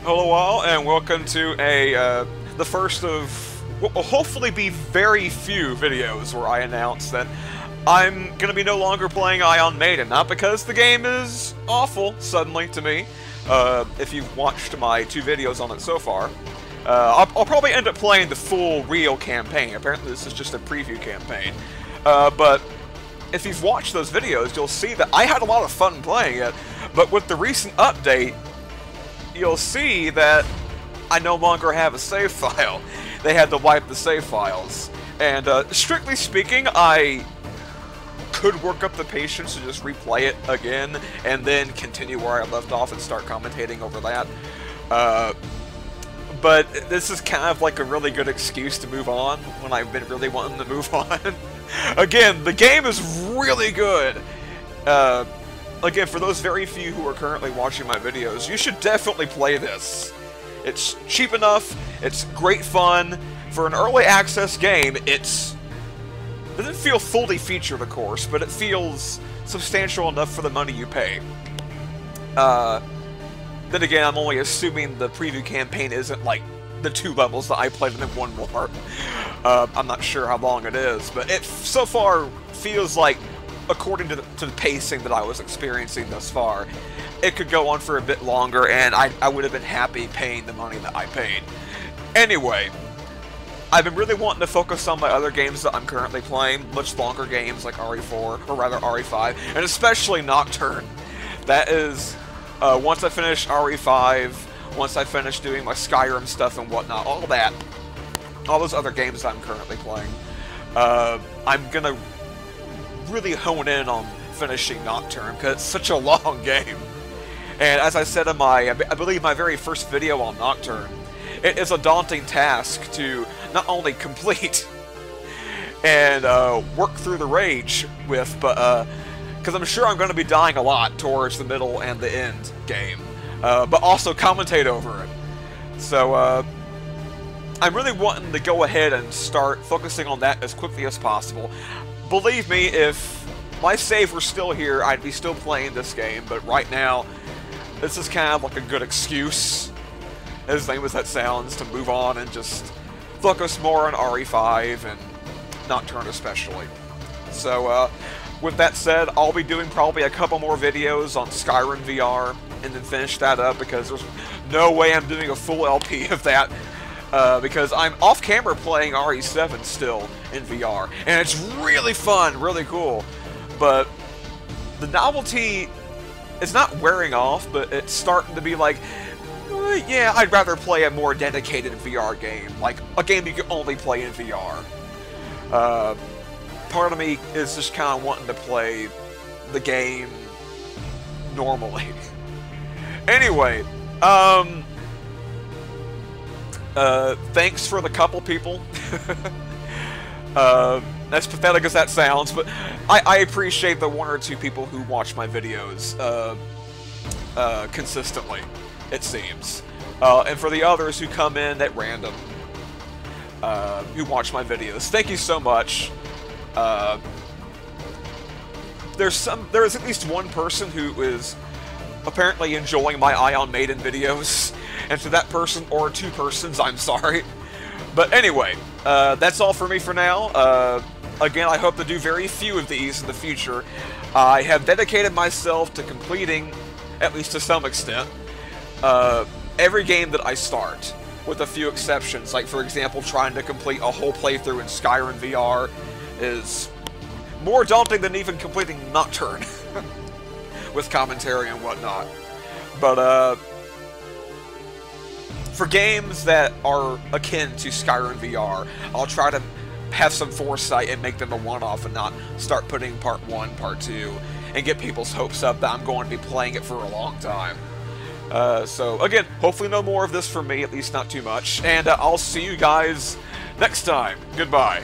Hello all, and welcome to the first of what will hopefully be very few videos where I announce that I'm going to be no longer playing Ion Maiden. Not because the game is awful, suddenly, to me, if you've watched my 2 videos on it so far. I'll probably end up playing the full, real campaign. Apparently this is just a preview campaign. But if you've watched those videos, you'll see that I had a lot of fun playing it, but with the recent update, you'll see that I no longer have a save file. They had to wipe the save files. And strictly speaking, I could work up the patience to just replay it again and then continue where I left off and start commentating over that. But this is kind of like a really good excuse to move on when I've been really wanting to move on. Again, the game is really good. Again, for those very few who are currently watching my videos, you should definitely play this. It's cheap enough, it's great fun. For an early access game, it doesn't feel fully featured, of course, but it feels substantial enough for the money you pay. Then again, I'm only assuming the preview campaign isn't like the 2 levels that I played and then 1 more. I'm not sure how long it is, but it so far feels like, according to the pacing that I was experiencing thus far, it could go on for a bit longer, and I would have been happy paying the money that I paid. Anyway, I've been really wanting to focus on my other games that I'm currently playing, much longer games like RE4, or rather RE5, and especially Nocturne. That is, once I finish RE5, once I finish doing my Skyrim stuff and whatnot, all those other games that I'm currently playing, I'm gonna really hone in on finishing Nocturne, because it's such a long game. And as I said in I believe my very first video on Nocturne, it is a daunting task to not only complete and work through the rage with, but because I'm sure I'm going to be dying a lot towards the middle and the end game, but also commentate over it. So I'm really wanting to go ahead and start focusing on that as quickly as possible. Believe me, if my save were still here, I'd be still playing this game, but right now, this is kind of like a good excuse, as lame as that sounds, to move on and just focus more on RE5 and Nocturne especially. So, with that said, I'll be doing probably a couple more videos on Skyrim VR, and then finish that up, because there's no way I'm doing a full LP of that. Because I'm off-camera playing RE7 still in VR, and it's really fun, really cool, but the novelty is not wearing off, but it's starting to be like, yeah, I'd rather play a more dedicated VR game, like a game you can only play in VR. Part of me is just kind of wanting to play the game normally. Anyway, thanks for the couple people. As pathetic as that sounds, but I appreciate the 1 or 2 people who watch my videos consistently, it seems. And for the others who come in at random, who watch my videos, thank you so much. There is at least 1 person who is apparently enjoying my Ion Maiden videos, and to that person, or 2 persons, I'm sorry. But anyway, that's all for me for now. Again, I hope to do very few of these in the future. I have dedicated myself to completing, at least to some extent, every game that I start, with a few exceptions. Like, for example, trying to complete a whole playthrough in Skyrim VR is more daunting than even completing Nocturne, with commentary and whatnot. But, for games that are akin to Skyrim VR, I'll try to have some foresight and make them a one-off and not start putting Part 1, Part 2, and get people's hopes up that I'm going to be playing it for a long time. So, again, hopefully no more of this from me, at least not too much, and I'll see you guys next time. Goodbye.